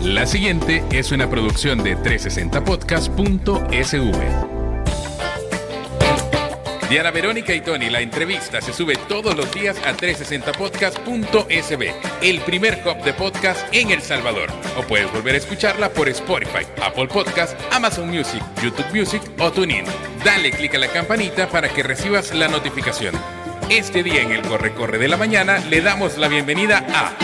La siguiente es una producción de 360podcast.sv. Diana Verónica y Tony, la entrevista se sube todos los días a 360podcast.sv, el primer hub de podcast en El Salvador. O puedes volver a escucharla por Spotify, Apple Podcast, Amazon Music, YouTube Music o TuneIn. Dale clic a la campanita para que recibas la notificación. Este día en el Corre de la Mañana le damos la bienvenida a...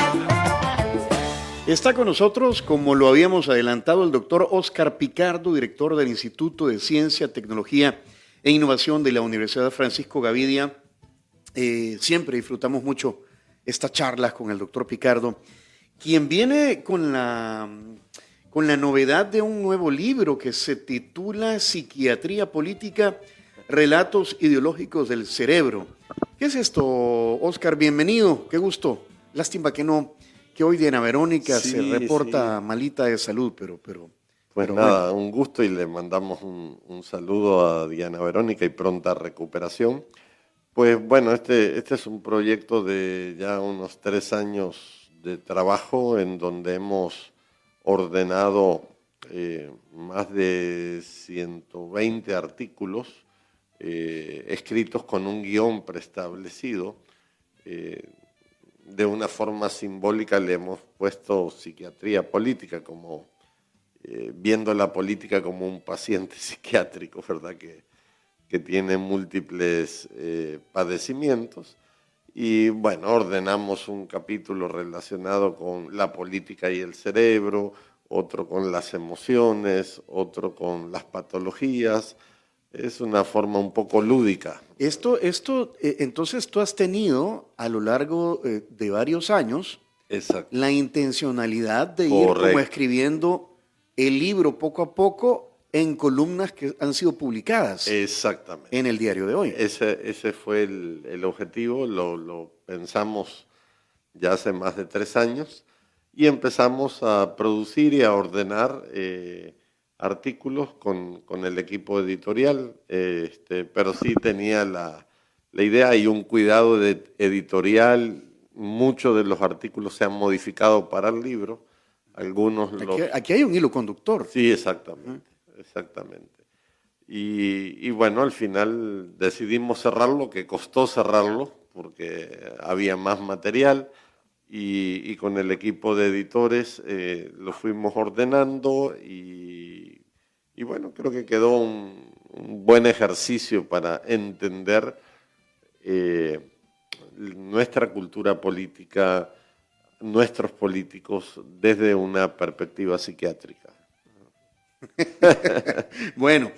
Está con nosotros, como lo habíamos adelantado, el doctor Óscar Picardo, director del Instituto de Ciencia, Tecnología e Innovación de la Universidad Francisco Gavidia. Siempre disfrutamos mucho estas charlas con el doctor Picardo, quien viene con la novedad de un nuevo libro que se titula Psiquiatría Política, Relatos Ideológicos del Cerebro. ¿Qué es esto, Óscar? Bienvenido, qué gusto. Lástima que hoy Diana Verónica se reporta malita de salud, pero nada, bueno. Un gusto y le mandamos un saludo a Diana Verónica y pronta recuperación. Pues bueno, este es un proyecto de ya unos 3 años de trabajo en donde hemos ordenado más de 120 artículos escritos con un guión preestablecido. De una forma simbólica le hemos puesto psiquiatría política, como viendo la política como un paciente psiquiátrico, ¿verdad? Que tiene múltiples padecimientos. Y bueno, ordenamos un capítulo relacionado con la política y el cerebro, otro con las emociones, otro con las patologías. Es una forma un poco lúdica. Entonces tú has tenido a lo largo de varios años la intencionalidad de ir como escribiendo el libro poco a poco en columnas que han sido publicadas. Exactamente. En el diario de hoy. Ese fue el objetivo, lo pensamos ya hace más de 3 años y empezamos a producir y a ordenar artículos con el equipo editorial, pero sí tenía la idea y un cuidado editorial. Muchos de los artículos se han modificado para el libro. Algunos aquí hay un hilo conductor. Sí, exactamente. Y bueno, al final decidimos cerrarlo, que costó cerrarlo, porque había más material. Y con el equipo de editores lo fuimos ordenando y bueno, creo que quedó un buen ejercicio para entender nuestra cultura política, nuestros políticos desde una perspectiva psiquiátrica. Bueno,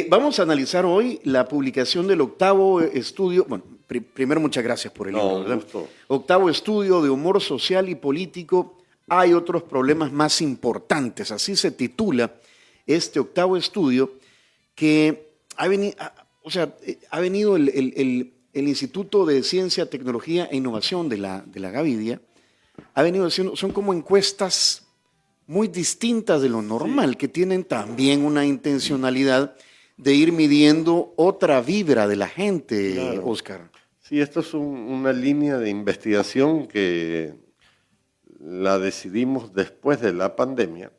vamos a analizar hoy la publicación del 8º estudio. Bueno, primero muchas gracias por el libro, ¿verdad? 8º estudio de humor social y político. Hay otros problemas más importantes. Así se titula este 8º estudio que ha venido el Instituto de Ciencia, Tecnología e Innovación de la Gavidia. Ha venido haciendo, son como encuestas muy distintas de lo normal, que tienen también una intencionalidad de ir midiendo otra vibra de la gente, claro. Óscar. Sí, esto es una línea de investigación que la decidimos después de la pandemia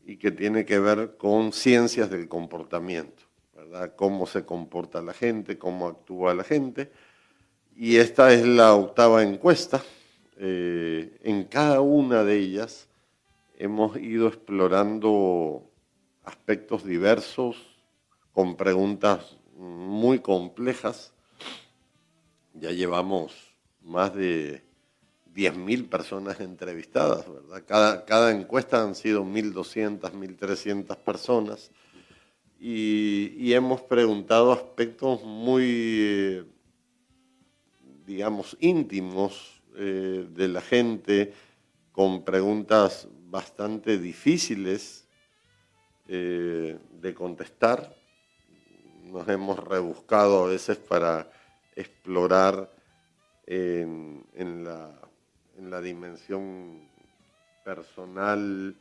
y que tiene que ver con ciencias del comportamiento, ¿verdad? Cómo se comporta la gente, cómo actúa la gente. Y esta es la 8ª encuesta. En cada una de ellas hemos ido explorando aspectos diversos, con preguntas muy complejas. Ya llevamos más de 10.000 personas entrevistadas, ¿verdad? Cada encuesta han sido 1.200, 1.300 personas y hemos preguntado aspectos muy, digamos, íntimos de la gente, con preguntas bastante difíciles de contestar. Nos hemos rebuscado a veces para explorar en la dimensión personal,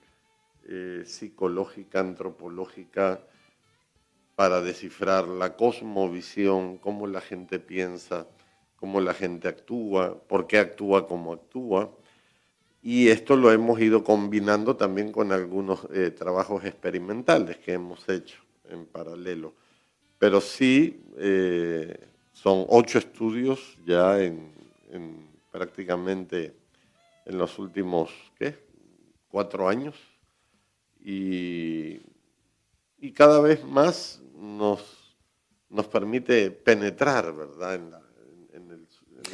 psicológica, antropológica, para descifrar la cosmovisión, cómo la gente piensa, cómo la gente actúa, por qué actúa como actúa. Y esto lo hemos ido combinando también con algunos trabajos experimentales que hemos hecho en paralelo. Pero sí, son 8 estudios ya prácticamente en los últimos, 4 años. Y cada vez más nos permite penetrar, ¿verdad?, en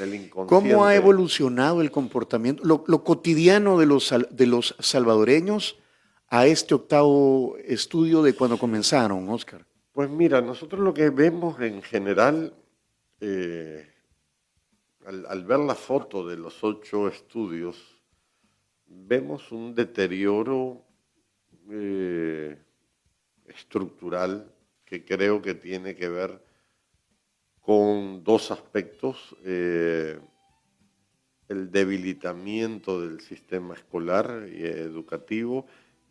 el inconsciente. ¿Cómo ha evolucionado el comportamiento, lo cotidiano de los salvadoreños a este 8º estudio de cuando comenzaron, Óscar? Pues mira, nosotros lo que vemos en general, al ver la foto de los 8 estudios, vemos un deterioro estructural que creo que tiene que ver con 2 aspectos: el debilitamiento del sistema escolar y educativo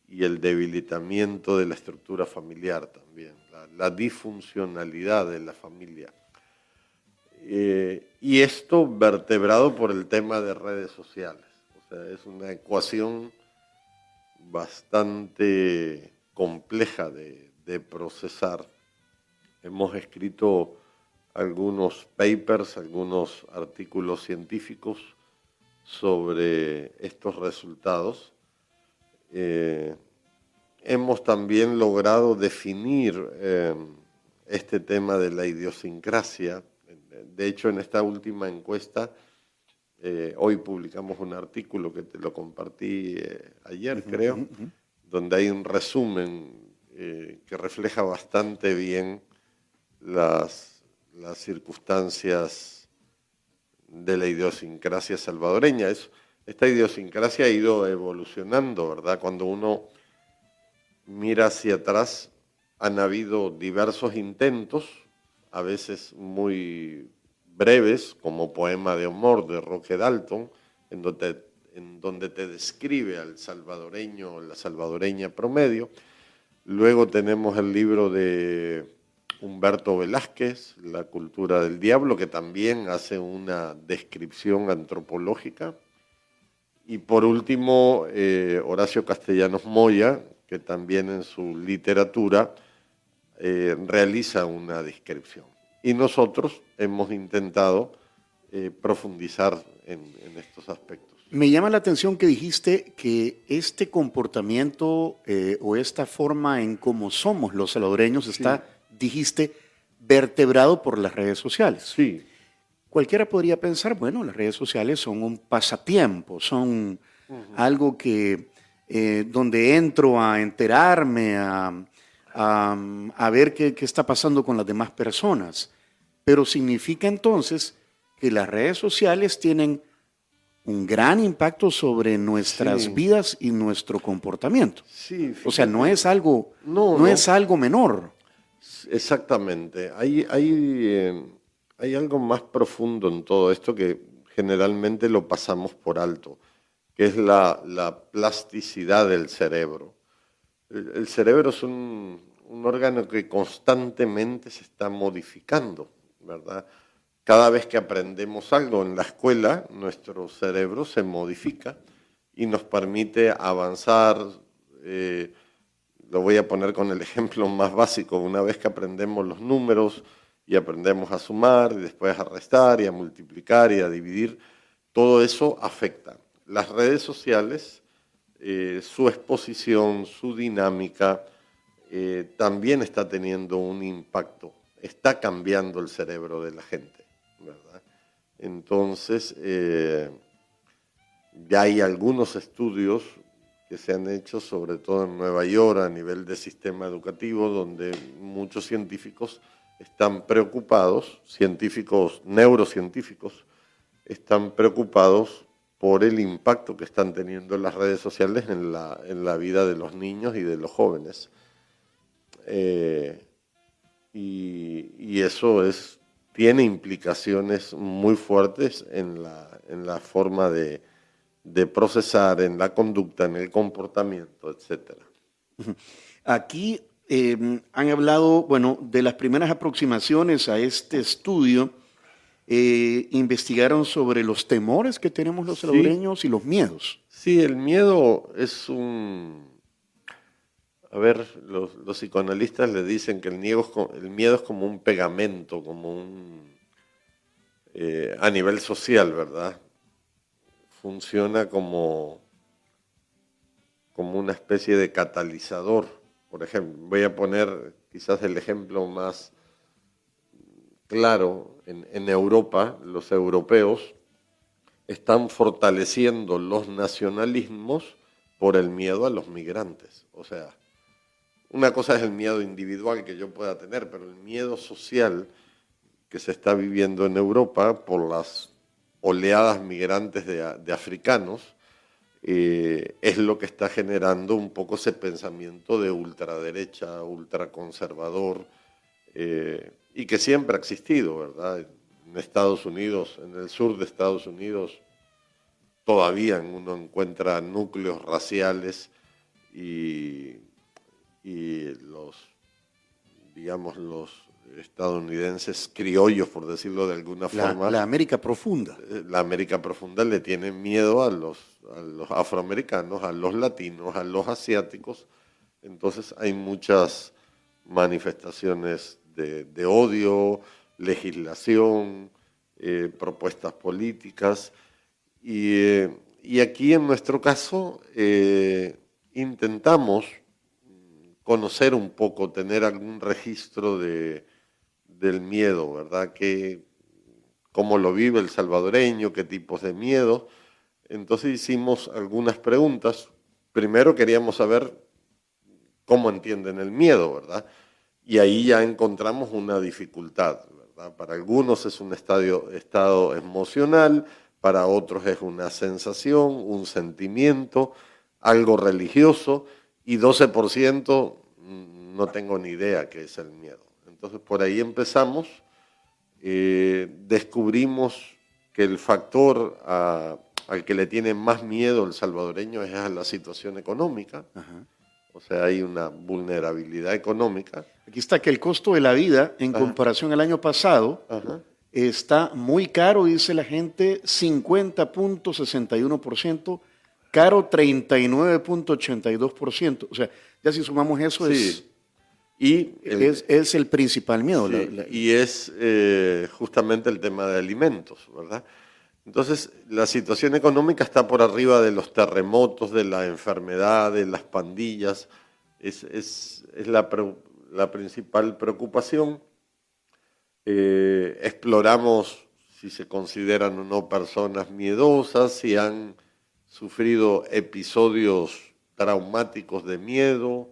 y el debilitamiento de la estructura familiar también, la disfuncionalidad de la familia. Y esto vertebrado por el tema de redes sociales. O sea, es una ecuación bastante compleja de procesar. Hemos escrito algunos papers, algunos artículos científicos sobre estos resultados. Hemos también logrado definir este tema de la idiosincrasia. De hecho, en esta última encuesta, hoy publicamos un artículo que te lo compartí ayer, creo, donde hay un resumen que refleja bastante bien las circunstancias de la idiosincrasia salvadoreña. Esta idiosincrasia ha ido evolucionando, ¿verdad? Cuando uno mira hacia atrás, han habido diversos intentos, a veces muy breves, como Poema de Amor de Roque Dalton, en donde te describe al salvadoreño o la salvadoreña promedio. Luego tenemos el libro de Humberto Velázquez, La cultura del diablo, que también hace una descripción antropológica. Y por último, Horacio Castellanos Moya, que también en su literatura realiza una descripción. Y nosotros hemos intentado profundizar en estos aspectos. Me llama la atención que dijiste que este comportamiento o esta forma en cómo somos los salvadoreños está, dijiste, vertebrado por las redes sociales. Sí. Cualquiera podría pensar, bueno, las redes sociales son un pasatiempo, son algo que donde entro a enterarme, a ver qué está pasando con las demás personas. Pero significa entonces que las redes sociales tienen un gran impacto sobre nuestras vidas y nuestro comportamiento. Sí, o sea, no es algo, es algo menor. Exactamente. Hay algo más profundo en todo esto que generalmente lo pasamos por alto, que es la plasticidad del cerebro. El cerebro es un órgano que constantemente se está modificando, ¿verdad? Cada vez que aprendemos algo en la escuela, nuestro cerebro se modifica y nos permite avanzar. Lo voy a poner con el ejemplo más básico. Una vez que aprendemos los números y aprendemos a sumar, y después a restar, y a multiplicar, y a dividir, todo eso afecta. Las redes sociales, su exposición, su dinámica, también está teniendo un impacto. Está cambiando el cerebro de la gente, ¿verdad? Entonces, ya hay algunos estudios que se han hecho, sobre todo en Nueva York, a nivel de sistema educativo, donde muchos científicos están preocupados, neurocientíficos, están preocupados por el impacto que están teniendo las redes sociales en la vida de los niños y de los jóvenes. Y eso tiene implicaciones muy fuertes en la forma de procesar, en la conducta, en el comportamiento, etc. Aquí han hablado, bueno, de las primeras aproximaciones a este estudio investigaron sobre los temores que tenemos los salvadoreños y los miedos. Sí, el miedo es un... A ver, los psicoanalistas le dicen que el miedo es como un pegamento, como un... a nivel social, ¿verdad? Funciona como una especie de catalizador. Por ejemplo, voy a poner quizás el ejemplo más claro. En Europa, los europeos están fortaleciendo los nacionalismos por el miedo a los migrantes. O sea, una cosa es el miedo individual que yo pueda tener, pero el miedo social que se está viviendo en Europa por las oleadas migrantes de africanos es lo que está generando un poco ese pensamiento de ultraderecha, ultraconservador, y que siempre ha existido, ¿verdad? En Estados Unidos, en el sur de Estados Unidos, todavía uno encuentra núcleos raciales y los estadounidenses criollos, por decirlo de alguna forma. La América profunda. La América profunda le tiene miedo a los afroamericanos, a los latinos, a los asiáticos. Entonces hay muchas manifestaciones de odio, legislación, propuestas políticas. Y aquí en nuestro caso intentamos conocer un poco, tener algún registro del miedo, ¿verdad? Cómo lo vive el salvadoreño, qué tipos de miedo. Entonces hicimos algunas preguntas. Primero queríamos saber cómo entienden el miedo, ¿verdad? Y ahí ya encontramos una dificultad, ¿verdad? Para algunos es un estado emocional, para otros es una sensación, un sentimiento, algo religioso, y 12% no tengo ni idea qué es el miedo. Entonces por ahí empezamos, descubrimos que el factor al que le tiene más miedo el salvadoreño es a la situación económica. Ajá. O sea, hay una vulnerabilidad económica. Aquí está que el costo de la vida en comparación al año pasado está muy caro, dice la gente, 50.61%, caro 39.82%. O sea, ya si sumamos eso es el principal miedo. Sí, y es justamente el tema de alimentos, ¿verdad? Entonces, la situación económica está por arriba de los terremotos, de la enfermedad, de las pandillas. Es la principal preocupación. Exploramos si se consideran o no personas miedosas, si han sufrido episodios traumáticos de miedo,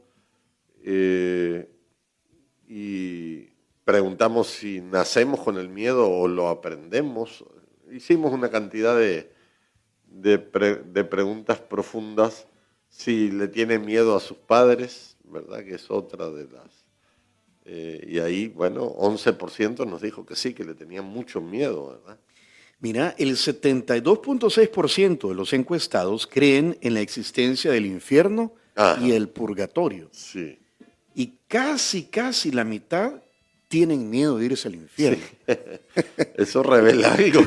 y preguntamos si nacemos con el miedo o lo aprendemos. Hicimos una cantidad de preguntas profundas. Si le tiene miedo a sus padres, ¿verdad? Que es otra de las... y ahí, bueno, 11% nos dijo que sí, que le tenían mucho miedo, ¿verdad? Mira, el 72.6% de los encuestados creen en la existencia del infierno y el purgatorio. Sí. Y casi la mitad tienen miedo de irse al infierno. Sí. Eso revela algo.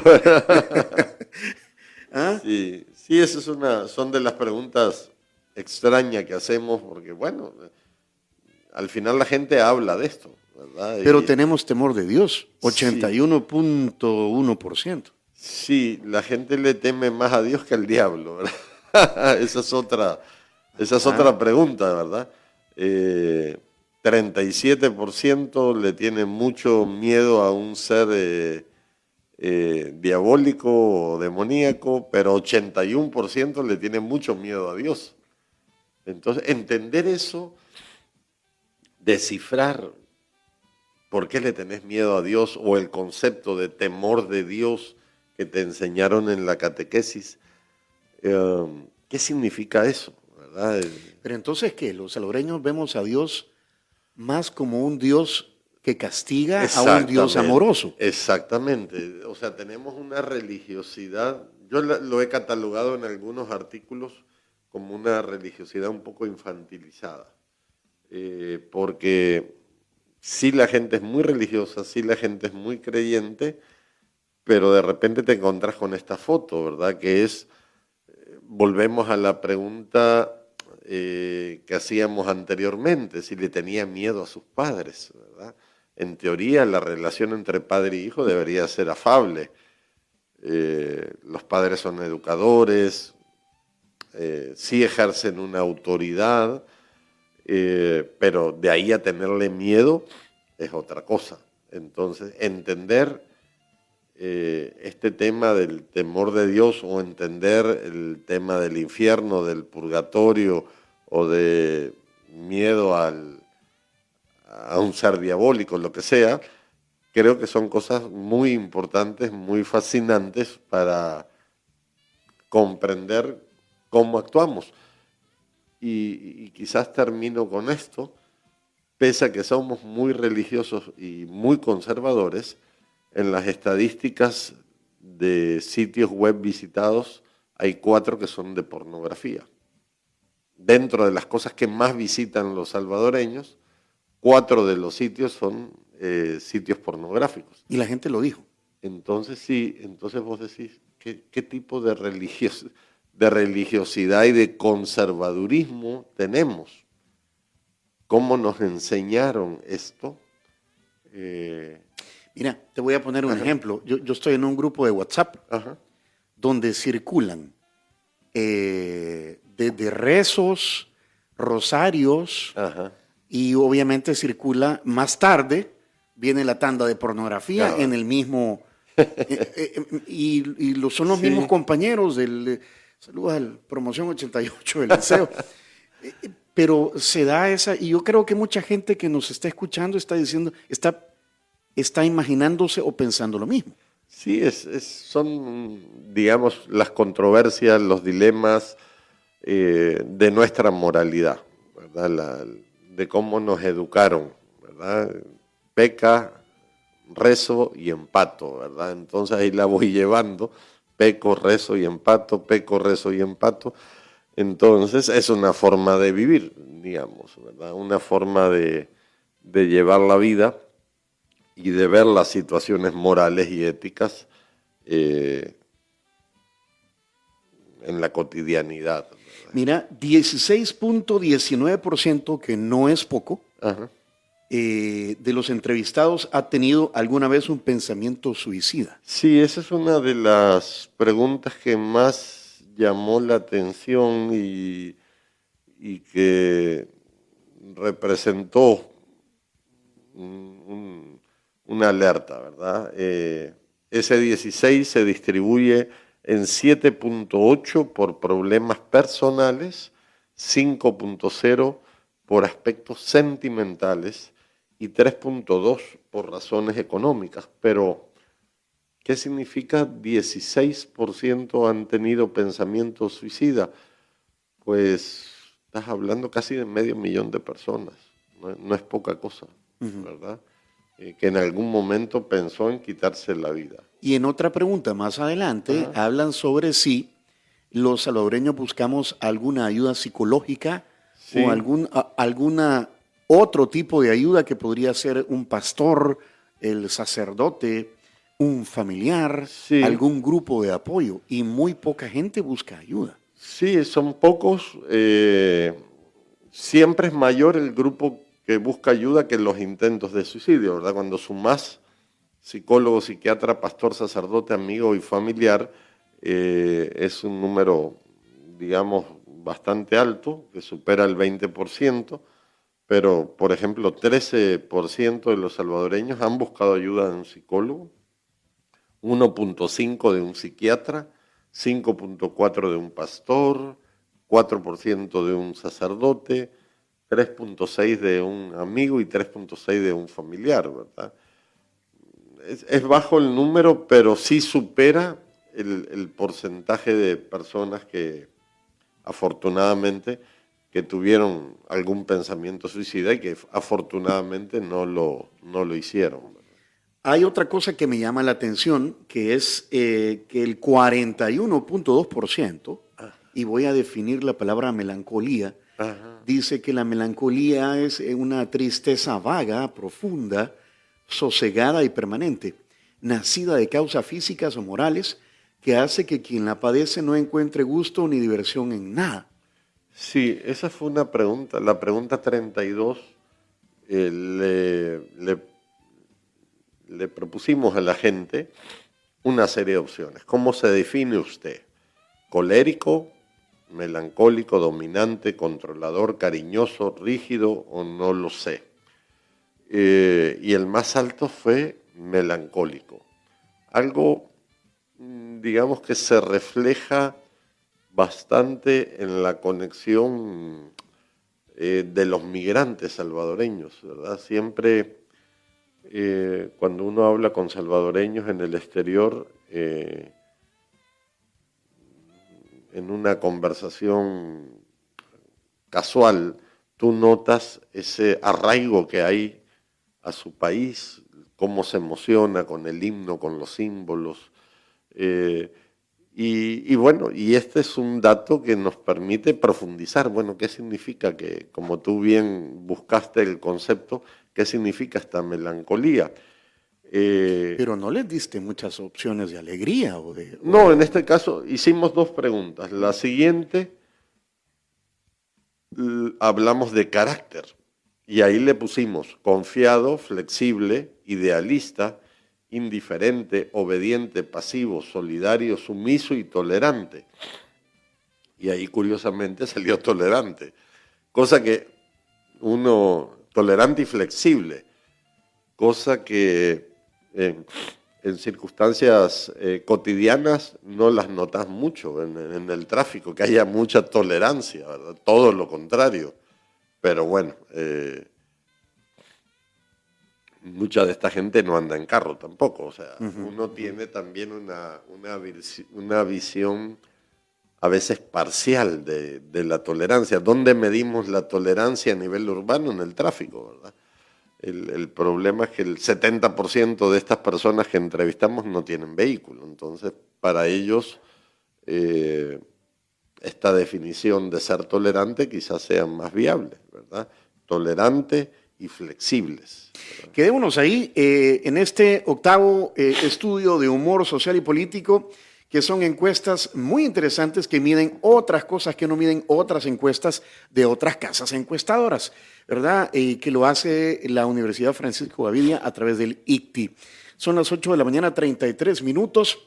¿Ah? Sí, son de las preguntas extrañas que hacemos, porque bueno, al final la gente habla de esto, ¿verdad? Pero tenemos temor de Dios, 81.1%. Sí, la gente le teme más a Dios que al diablo, ¿verdad? Esa es otra pregunta, ¿verdad? 37% le tiene mucho miedo a un ser diabólico o demoníaco, pero 81% le tiene mucho miedo a Dios. Entonces, entender eso, descifrar por qué le tenés miedo a Dios o el concepto de temor de Dios que te enseñaron en la catequesis, ¿qué significa eso? ¿Verdad? Pero entonces, ¿qué? Los salvadoreños vemos a Dios más como un Dios que castiga a un Dios amoroso. Exactamente. O sea, tenemos una religiosidad, yo lo he catalogado en algunos artículos como una religiosidad un poco infantilizada, porque sí la gente es muy religiosa, sí la gente es muy creyente, pero de repente te encontrás con esta foto, ¿verdad? Que es, volvemos a la pregunta que hacíamos anteriormente, si le tenía miedo a sus padres, ¿verdad? En teoría, la relación entre padre y hijo debería ser afable. Los padres son educadores, sí ejercen una autoridad, pero de ahí a tenerle miedo es otra cosa. Entonces, entender este tema del temor de Dios o entender el tema del infierno, del purgatorio o de miedo a un ser diabólico, lo que sea, creo que son cosas muy importantes, muy fascinantes para comprender cómo actuamos. Y quizás termino con esto, pese a que somos muy religiosos y muy conservadores, en las estadísticas de sitios web visitados hay 4 que son de pornografía. Dentro de las cosas que más visitan los salvadoreños, 4 de los sitios son sitios pornográficos. Y la gente lo dijo. Entonces sí, entonces vos decís, ¿qué tipo de religiosidad y de conservadurismo tenemos? ¿Cómo nos enseñaron esto? Mira, te voy a poner un ejemplo. Yo estoy en un grupo de WhatsApp donde circulan desde rezos, rosarios, y obviamente circula más tarde, viene la tanda de pornografía en el mismo... son los mismos compañeros del... Saludos al Promoción 88 del Liceo. Pero se da esa... Y yo creo que mucha gente que nos está escuchando está diciendo... Está imaginándose o pensando lo mismo. Sí, son, digamos, las controversias, los dilemas de nuestra moralidad, ¿verdad? De cómo nos educaron, ¿verdad? Peca, rezo y empato, ¿verdad? Entonces ahí la voy llevando, peco, rezo y empato, peco, rezo y empato. Entonces es una forma de vivir, digamos, ¿verdad? Una forma de llevar la vida y de ver las situaciones morales y éticas en la cotidianidad, ¿verdad? Mira, 16.19%, que no es poco, de los entrevistados ha tenido alguna vez un pensamiento suicida. Sí, esa es una de las preguntas que más llamó la atención y que representó una alerta, ¿verdad? Ese 16 se distribuye en 7.8 por problemas personales, 5.0 por aspectos sentimentales y 3.2 por razones económicas. Pero, ¿qué significa 16% han tenido pensamiento suicida? Pues estás hablando casi de 500.000 de personas, no es poca cosa, ¿verdad? Que en algún momento pensó en quitarse la vida. Y en otra pregunta más adelante hablan sobre si los salvadoreños buscamos alguna ayuda psicológica o alguna otro tipo de ayuda que podría ser un pastor, el sacerdote, un familiar, algún grupo de apoyo. Y muy poca gente busca ayuda. Sí, son pocos. Siempre es mayor el grupo que busca ayuda que los intentos de suicidio, ¿verdad? Cuando sumás psicólogo, psiquiatra, pastor, sacerdote, amigo y familiar, es un número, digamos, bastante alto, que supera el 20%, pero, por ejemplo, 13% de los salvadoreños han buscado ayuda de un psicólogo, 1.5% de un psiquiatra, 5.4% de un pastor, 4% de un sacerdote, 3.6% de un amigo y 3.6% de un familiar, ¿verdad? Es bajo el número, pero sí supera el porcentaje de personas que, afortunadamente, que tuvieron algún pensamiento suicida y que afortunadamente no lo hicieron, ¿verdad? Hay otra cosa que me llama la atención, que es que el 41.2%, y voy a definir la palabra melancolía, dice que la melancolía es una tristeza vaga, profunda, sosegada y permanente. nacida de causas físicas o morales, que hace que quien la padece no encuentre gusto ni diversión en nada. Sí, esa fue una pregunta, la pregunta 32. Le propusimos a la gente una serie de opciones. ¿Cómo se define usted? ¿Colérico, melancólico, dominante, controlador, cariñoso, rígido o no lo sé? Y el más alto fue melancólico. Algo, digamos, que se refleja bastante en la conexión de los migrantes salvadoreños, ¿verdad? Siempre cuando uno habla con salvadoreños en el exterior, en una conversación casual, tú notas ese arraigo que hay a su país, cómo se emociona con el himno, con los símbolos. Y bueno, y este es un dato que nos permite profundizar. Bueno, ¿qué significa que, como tú bien buscaste el concepto, qué significa esta melancolía? Pero no les diste muchas opciones de alegría o de... No, en este caso hicimos dos preguntas. La siguiente, hablamos de carácter. Y ahí le pusimos confiado, flexible, idealista, indiferente, obediente, pasivo, solidario, sumiso y tolerante. Y ahí curiosamente salió tolerante, cosa que tolerante y flexible, cosa que en circunstancias cotidianas no las notas mucho en el tráfico, que haya mucha tolerancia, ¿verdad? Todo lo contrario. Pero bueno, mucha de esta gente no anda en carro tampoco, o sea, uno tiene también una visión a veces parcial de la tolerancia. ¿Dónde medimos la tolerancia a nivel urbano? En el tráfico, ¿verdad? El problema es que el 70% de estas personas que entrevistamos no tienen vehículo, entonces para ellos esta definición de ser tolerante quizás sea más viable, ¿verdad? Tolerante y flexibles, ¿verdad? Quedémonos ahí en este octavo estudio de humor social y político, que son encuestas muy interesantes que miden otras cosas que no miden otras encuestas de otras casas encuestadoras, ¿verdad? Que lo hace la Universidad Francisco Gavidia a través del ICTI. Son las 8 de la mañana, 33 minutos.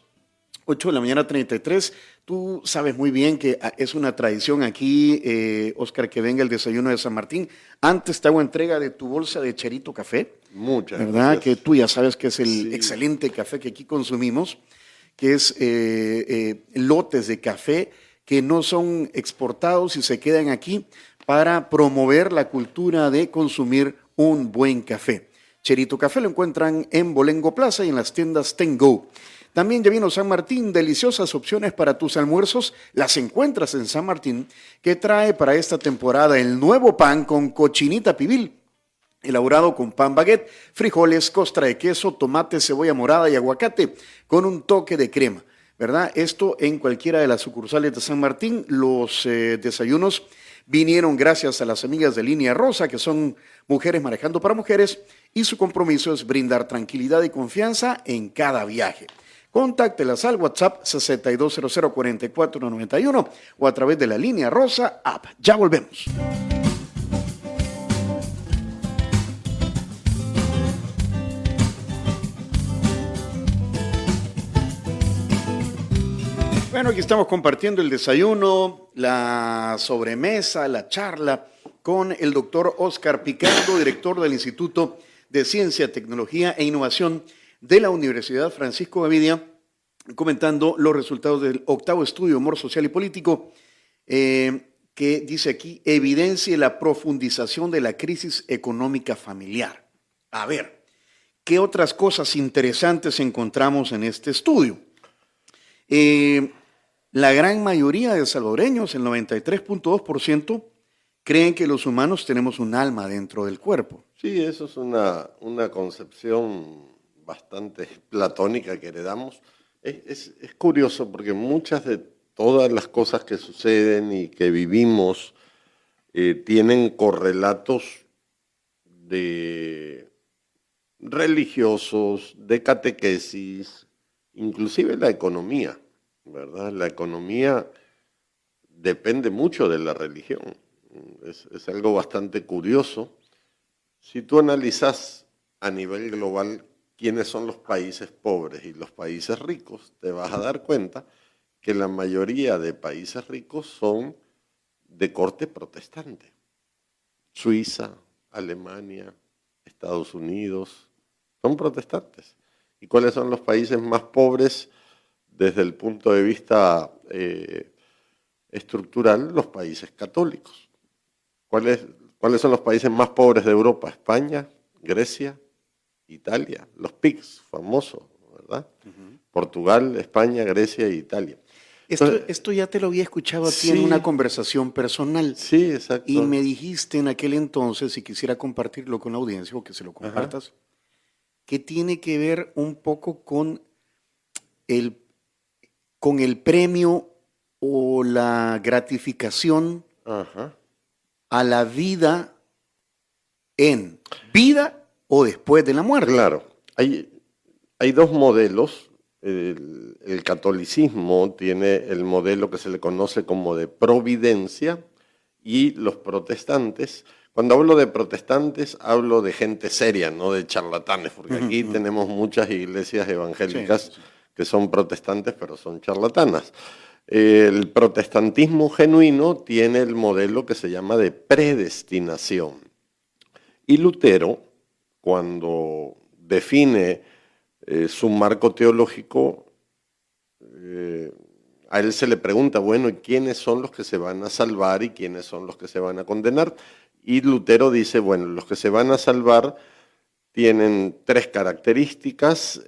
8 de la mañana 33, tú sabes muy bien que es una tradición aquí, Oscar, que venga el desayuno de San Martín. Antes te hago entrega de tu bolsa de Cherito Café. Muchas ¿verdad? gracias. Que tú ya sabes que es el Sí. excelente café que aquí consumimos, que es lotes de café que no son exportados y se quedan aquí para promover la cultura de consumir un buen café. Cherito Café lo encuentran en Bolengo Plaza y en las tiendas Tengo. También ya vino San Martín, deliciosas opciones para tus almuerzos, las encuentras en San Martín, que trae para esta temporada el nuevo pan con cochinita pibil, elaborado con pan baguette, frijoles, costra de queso, tomate, cebolla morada y aguacate, con un toque de crema, ¿verdad? Esto en cualquiera de las sucursales de San Martín. Los desayunos vinieron gracias a las amigas de Línea Rosa, que son mujeres manejando para mujeres, y su compromiso es brindar tranquilidad y confianza en cada viaje. Contáctelas al WhatsApp 62004491 o a través de la Línea Rosa app. Ya volvemos. Bueno, aquí estamos compartiendo el desayuno, la sobremesa, la charla con el doctor Oscar Picardo, director del Instituto de Ciencia, Tecnología e Innovación de la Universidad Francisco Gavidia, comentando los resultados del octavo estudio de humor social y político, que dice aquí, evidencia la profundización de la crisis económica familiar. A ver, ¿qué otras cosas interesantes encontramos en este estudio? La gran mayoría de salvadoreños, el 93.2%, creen que los humanos tenemos un alma dentro del cuerpo. Sí, eso es una concepción bastante platónica que heredamos. Es curioso porque muchas de todas las cosas que suceden y que vivimos tienen correlatos de religiosos, de catequesis, inclusive la economía, ¿verdad? La economía depende mucho de la religión. Es algo bastante curioso. Si tú analizas a nivel global quiénes son los países pobres y los países ricos, te vas a dar cuenta que la mayoría de países ricos son de corte protestante. Suiza, Alemania, Estados Unidos, son protestantes. ¿Y cuáles son los países más pobres desde el punto de vista estructural? Los países católicos. ¿Cuáles son los países más pobres de Europa? España, Grecia, Italia, los PIGS famosos, ¿verdad? Portugal, España, Grecia e Italia. Esto ya te lo había escuchado a ti en una conversación personal. Sí, exacto. Y me dijiste en aquel entonces, si quisiera compartirlo con la audiencia o que se lo compartas, que tiene que ver un poco con el premio o la gratificación a la vida en vida o después de la muerte. Claro, hay dos modelos. El catolicismo tiene el modelo que se le conoce como de providencia y los protestantes, cuando hablo de protestantes hablo de gente seria, no de charlatanes, porque aquí tenemos muchas iglesias evangélicas que son protestantes pero son charlatanas. El protestantismo genuino tiene el modelo que se llama de predestinación. Y Lutero, cuando define su marco teológico, a él se le pregunta, bueno, ¿y quiénes son los que se van a salvar y quiénes son los que se van a condenar? Y Lutero dice, bueno, los que se van a salvar tienen tres características: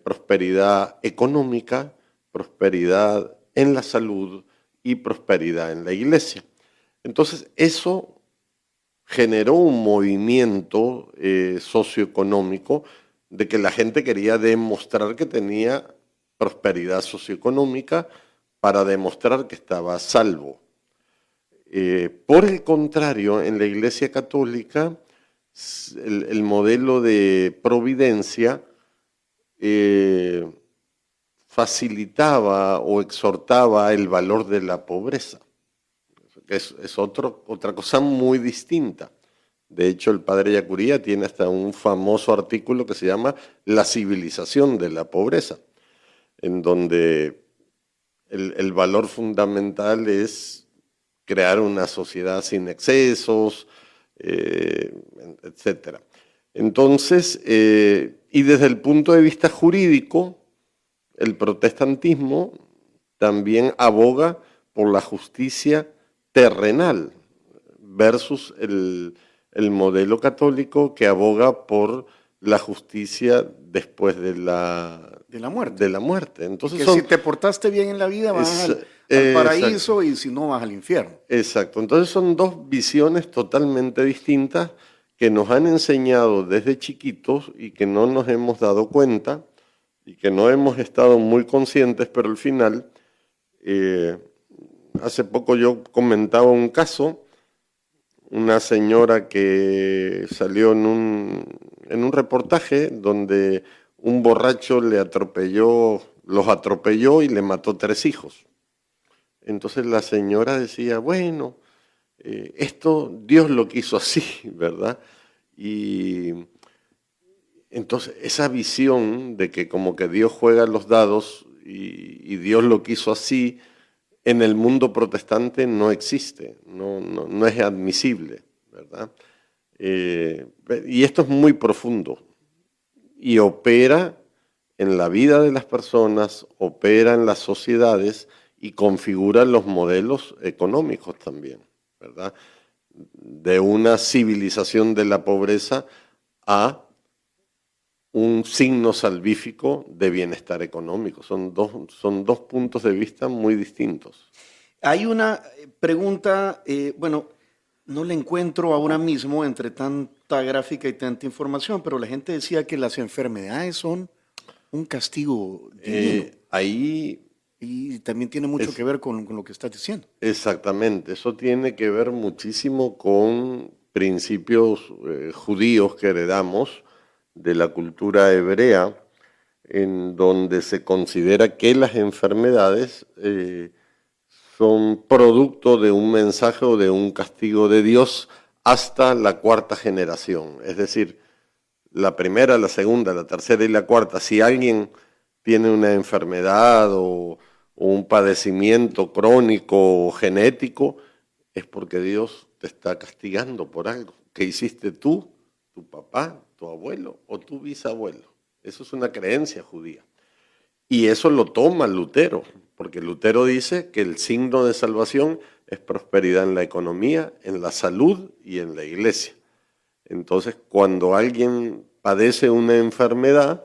prosperidad económica, prosperidad en la salud y prosperidad en la iglesia. Entonces, eso generó un movimiento socioeconómico de que la gente quería demostrar que tenía prosperidad socioeconómica para demostrar que estaba a salvo. Por el contrario, en la Iglesia Católica, el modelo de providencia facilitaba o exhortaba el valor de la pobreza. Es otra cosa muy distinta. De hecho, el padre Yacuría tiene hasta un famoso artículo que se llama La civilización de la pobreza, en donde el valor fundamental es crear una sociedad sin excesos, etc. Entonces, y desde el punto de vista jurídico, el protestantismo también aboga por la justicia terrenal versus el modelo católico que aboga por la justicia después de la muerte. Entonces que si te portaste bien en la vida vas al paraíso y si no vas al infierno. Exacto. Entonces son dos visiones totalmente distintas que nos han enseñado desde chiquitos y que no nos hemos dado cuenta y que no hemos estado muy conscientes, pero al final, hace poco yo comentaba un caso, una señora que salió en un reportaje donde un borracho los atropelló y le mató 3 hijos. Entonces la señora decía, bueno, esto Dios lo quiso así, ¿verdad? Y entonces esa visión de que como que Dios juega los dados y Dios lo quiso así, en el mundo protestante no existe, no es admisible, ¿verdad? Y esto es muy profundo y opera en la vida de las personas, opera en las sociedades y configura los modelos económicos también, ¿verdad? De una civilización de la pobreza a un signo salvífico de bienestar económico. Son dos puntos de vista muy distintos. Hay una pregunta, bueno, no la encuentro ahora mismo entre tanta gráfica y tanta información, pero la gente decía que las enfermedades son un castigo divino. Y también tiene mucho que ver con lo que estás diciendo. Exactamente, eso tiene que ver muchísimo con principios judíos que heredamos de la cultura hebrea, en donde se considera que las enfermedades son producto de un mensaje o de un castigo de Dios hasta la cuarta generación. Es decir, la primera, la segunda, la tercera y la cuarta, si alguien tiene una enfermedad o un padecimiento crónico o genético, es porque Dios te está castigando por algo que hiciste tú, tu papá, tu abuelo o tu bisabuelo. Eso es una creencia judía. Y eso lo toma Lutero, porque Lutero dice que el signo de salvación es prosperidad en la economía, en la salud y en la iglesia. Entonces, cuando alguien padece una enfermedad,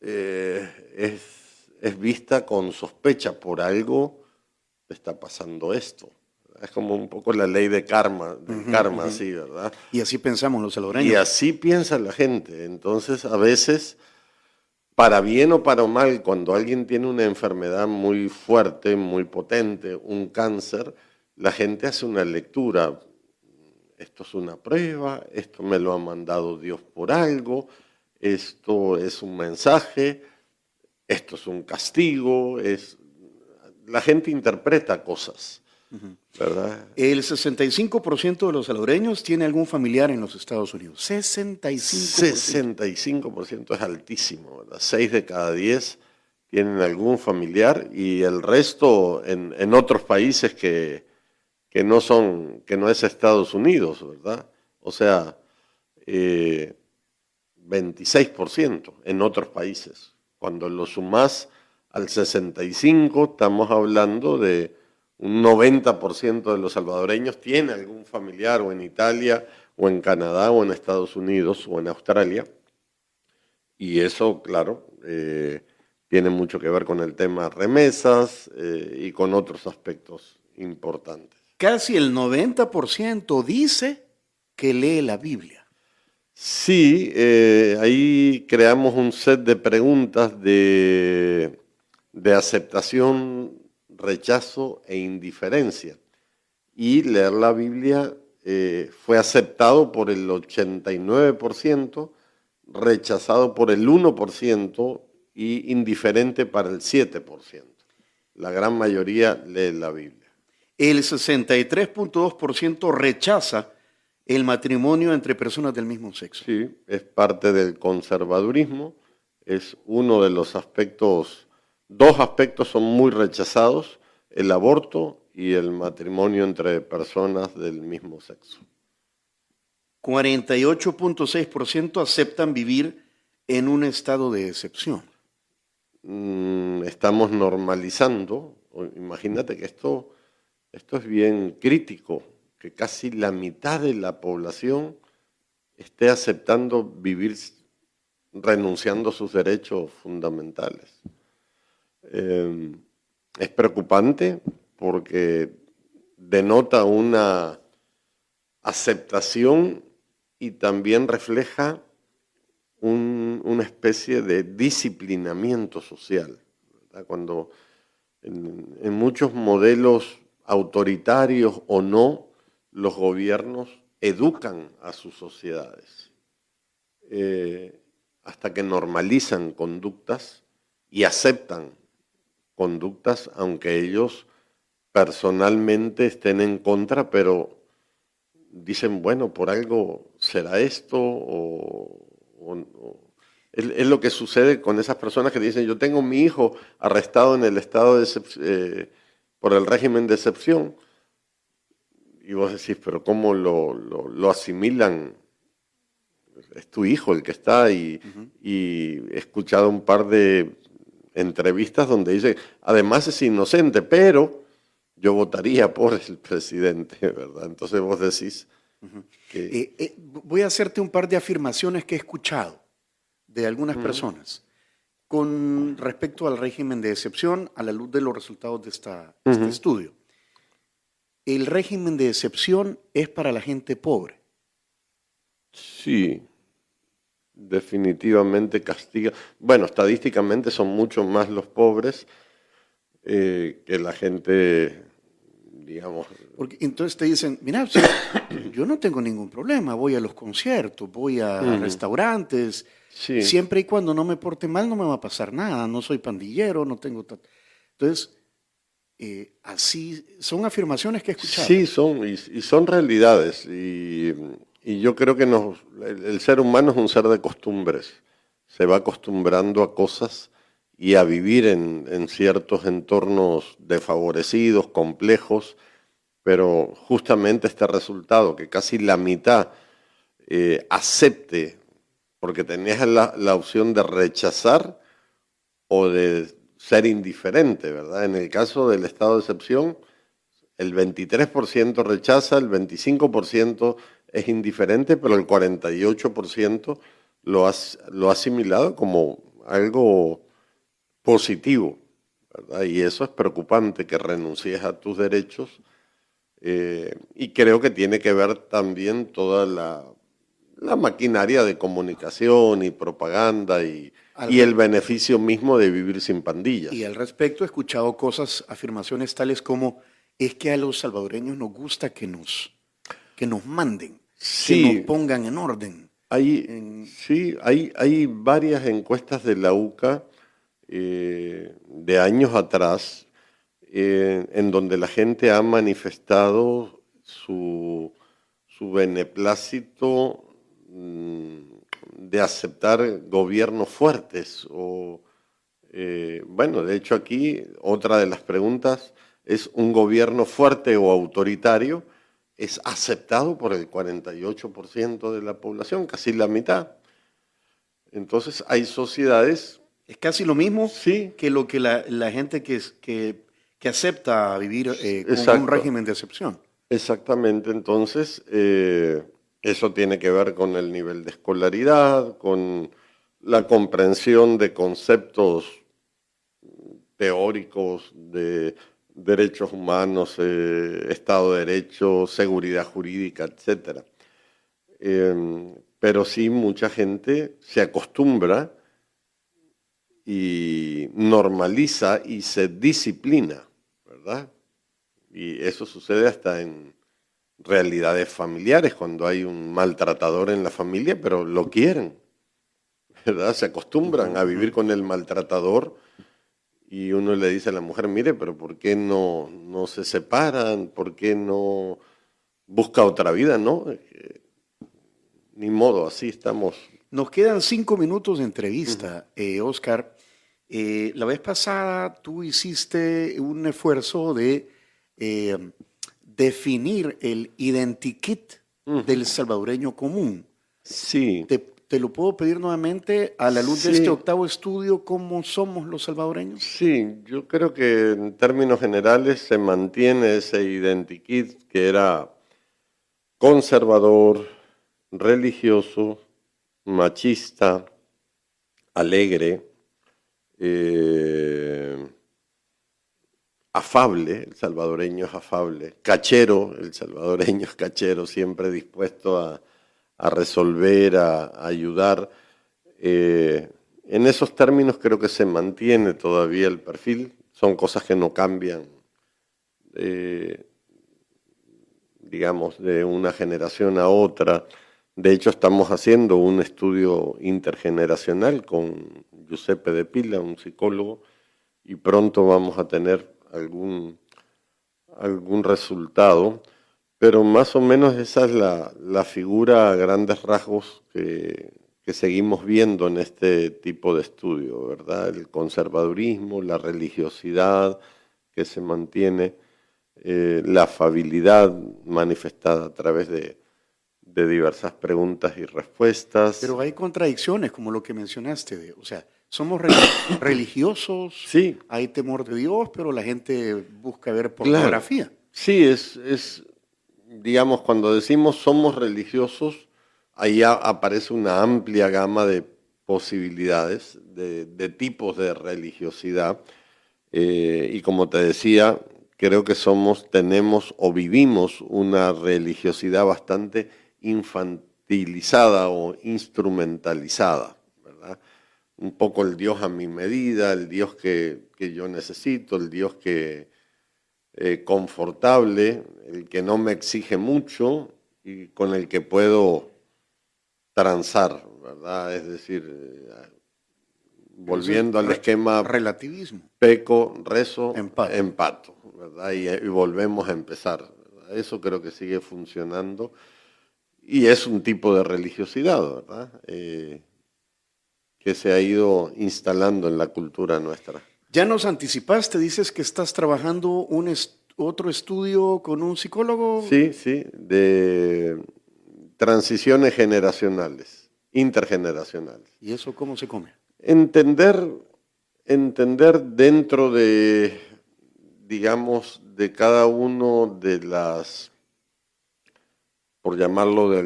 es vista con sospecha, por algo está pasando esto. Es como un poco la ley de karma, así, ¿verdad? Y así pensamos los salvadoreños. Y así piensa la gente. Entonces, a veces, para bien o para mal, cuando alguien tiene una enfermedad muy fuerte, muy potente, un cáncer, la gente hace una lectura. Esto es una prueba, esto me lo ha mandado Dios por algo, esto es un mensaje, esto es un castigo. La gente interpreta cosas, ¿verdad? El 65% de los salvadoreños tiene algún familiar en los Estados Unidos. 65%. 65% es altísimo, ¿verdad? 6 de cada 10 tienen algún familiar y el resto en otros países que no es Estados Unidos, ¿verdad? O sea, 26% en otros países. Cuando lo sumás al 65%, estamos hablando de un 90% de los salvadoreños tiene algún familiar o en Italia, o en Canadá, o en Estados Unidos, o en Australia. Y eso, claro, tiene mucho que ver con el tema remesas y con otros aspectos importantes. Casi el 90% dice que lee la Biblia. Sí, ahí creamos un set de preguntas de aceptación, rechazo e indiferencia. Y leer la Biblia fue aceptado por el 89%, rechazado por el 1% y indiferente para el 7%. La gran mayoría lee la Biblia. El 63.2% rechaza el matrimonio entre personas del mismo sexo. Sí, es parte del conservadurismo, es uno de los aspectos, 2 aspectos son muy rechazados, el aborto y el matrimonio entre personas del mismo sexo. 48.6% aceptan vivir en un estado de excepción. Estamos normalizando, imagínate que esto es bien crítico, que casi la mitad de la población esté aceptando vivir renunciando a sus derechos fundamentales. Es preocupante porque denota una aceptación y también refleja una especie de disciplinamiento social, ¿verdad? Cuando en muchos modelos autoritarios o no, los gobiernos educan a sus sociedades hasta que normalizan conductas y aceptan conductas, aunque ellos personalmente estén en contra, pero dicen, bueno, por algo será esto, es lo que sucede con esas personas que dicen, yo tengo mi hijo arrestado en el estado de por el régimen de excepción, y vos decís, pero ¿cómo lo asimilan? Es tu hijo el que está, y he escuchado un par de entrevistas donde dice, además es inocente, pero yo votaría por el presidente, ¿verdad? Entonces vos decís que... voy a hacerte un par de afirmaciones que he escuchado de algunas personas con respecto al régimen de excepción a la luz de los resultados de este estudio. El régimen de excepción es para la gente pobre. Sí, definitivamente castiga. Bueno, estadísticamente son mucho más los pobres que la gente digamos. Porque entonces te dicen, mira, sí, yo no tengo ningún problema, voy a los conciertos, voy a restaurantes, Sí. siempre y cuando no me porte mal no me va a pasar nada, no soy pandillero, no tengo... Entonces, así son afirmaciones que he escuchado. Sí, y son realidades. Y yo creo que el ser humano es un ser de costumbres. Se va acostumbrando a cosas y a vivir en ciertos entornos desfavorecidos, complejos, pero justamente este resultado, que casi la mitad acepte, porque tenías la opción de rechazar o de ser indiferente, ¿verdad? En el caso del estado de excepción, el 23% rechaza, el 25% es indiferente, pero el 48% lo ha asimilado como algo positivo, ¿verdad? Y eso es preocupante, que renuncies a tus derechos. Y creo que tiene que ver también toda la maquinaria de comunicación y propaganda y el beneficio mismo de vivir sin pandillas. Y al respecto he escuchado cosas, afirmaciones tales como, es que a los salvadoreños nos gusta que nos manden, Sí. que nos pongan en orden. Hay varias encuestas de la UCA de años atrás en donde la gente ha manifestado su beneplácito de aceptar gobiernos fuertes. Bueno, de hecho aquí otra de las preguntas es: ¿un gobierno fuerte o autoritario? Es aceptado por el 48% de la población, casi la mitad. Entonces hay sociedades... Es casi lo mismo Sí. que lo que la gente que acepta vivir con Exacto. un régimen de excepción. Exactamente, entonces eso tiene que ver con el nivel de escolaridad, con la comprensión de conceptos teóricos de derechos humanos, Estado de Derecho, seguridad jurídica, etc. Pero sí, mucha gente se acostumbra y normaliza y se disciplina, ¿verdad? Y eso sucede hasta en realidades familiares, cuando hay un maltratador en la familia, pero lo quieren, ¿verdad? Se acostumbran a vivir con el maltratador y uno le dice a la mujer, mire, pero ¿por qué no se separan? ¿Por qué no busca otra vida? No, ni modo, así estamos. Nos quedan 5 minutos de entrevista, Oscar. La vez pasada tú hiciste un esfuerzo de definir el identikit del salvadoreño común. Sí. ¿Te lo puedo pedir nuevamente a la luz de este octavo estudio, cómo somos los salvadoreños? Sí, yo creo que en términos generales se mantiene ese identikit que era conservador, religioso, machista, alegre, afable, el salvadoreño es afable, cachero, el salvadoreño es cachero, siempre dispuesto a resolver, a ayudar. En esos términos creo que se mantiene todavía el perfil, son cosas que no cambian, digamos, de una generación a otra. De hecho, estamos haciendo un estudio intergeneracional con Giuseppe De Pila, un psicólogo, y pronto vamos a tener algún resultado, pero más o menos esa es la figura a grandes rasgos que seguimos viendo en este tipo de estudio, ¿verdad? El conservadurismo, la religiosidad que se mantiene, la afabilidad manifestada a través de diversas preguntas y respuestas. Pero hay contradicciones, como lo que mencionaste. O sea, somos religiosos, sí. Hay temor de Dios, pero la gente busca ver pornografía. Claro. Sí, es, digamos, cuando decimos somos religiosos, ahí aparece una amplia gama de posibilidades, de tipos de religiosidad. Y como te decía, creo que tenemos o vivimos una religiosidad bastante infantilizada o instrumentalizada, ¿verdad? Un poco el Dios a mi medida, el Dios que yo necesito, el Dios que confortable, el que no me exige mucho y con el que puedo transar, ¿verdad? Es decir, volviendo al esquema relativismo. Peco, rezo, Empato. empato, ¿verdad? Y volvemos a empezar, ¿verdad? Eso creo que sigue funcionando y es un tipo de religiosidad, ¿verdad? Que se ha ido instalando en la cultura nuestra. Ya nos anticipaste, dices que estás trabajando otro estudio con un psicólogo. Sí, de transiciones generacionales, intergeneracionales. ¿Y eso cómo se come? Entender dentro de, digamos, de cada uno de las, por llamarlo de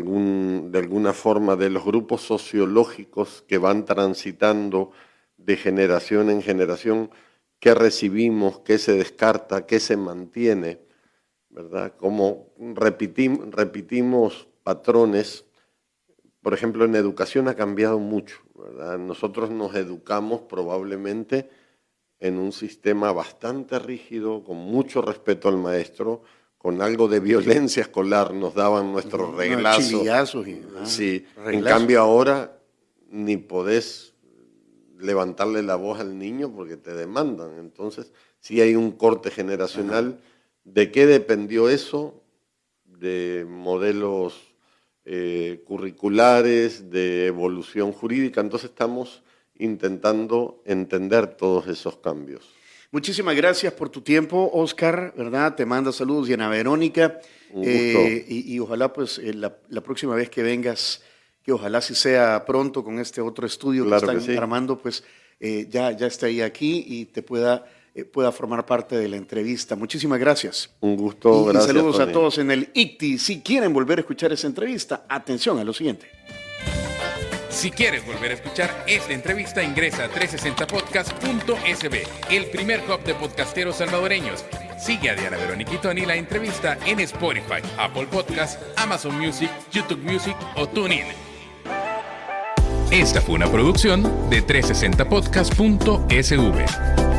alguna forma, de los grupos sociológicos que van transitando de generación en generación, qué recibimos, qué se descarta, qué se mantiene, ¿verdad? Como repetimos patrones. Por ejemplo, en educación ha cambiado mucho, ¿verdad? Nosotros nos educamos probablemente en un sistema bastante rígido, con mucho respeto al maestro, con algo de violencia escolar, nos daban nuestros reglazos. Chilillazos sí, reglazos. En cambio ahora ni podés levantarle la voz al niño porque te demandan. Entonces, sí hay un corte generacional. ¿De qué dependió eso? De modelos curriculares, de evolución jurídica. Entonces estamos intentando entender todos esos cambios. Muchísimas gracias por tu tiempo, Oscar, ¿verdad? Te manda saludos Diana Verónica. Un gusto. Y ojalá pues la próxima vez que vengas, que ojalá si sea pronto con este otro estudio Claro que que están sí. armando, pues ya esté ahí aquí y te pueda formar parte de la entrevista. Muchísimas gracias. Un gusto, Y gracias. saludos Tony. a todos en el ICTI. Si quieren volver a escuchar esa entrevista, atención a lo siguiente. Si quieres volver a escuchar esta entrevista, ingresa a 360podcast.sb, el primer hub de podcasteros salvadoreños. Sigue a Diana Verónica y Tony la entrevista en Spotify, Apple Podcasts, Amazon Music, YouTube Music o TuneIn. Esta fue una producción de 360podcast.sv.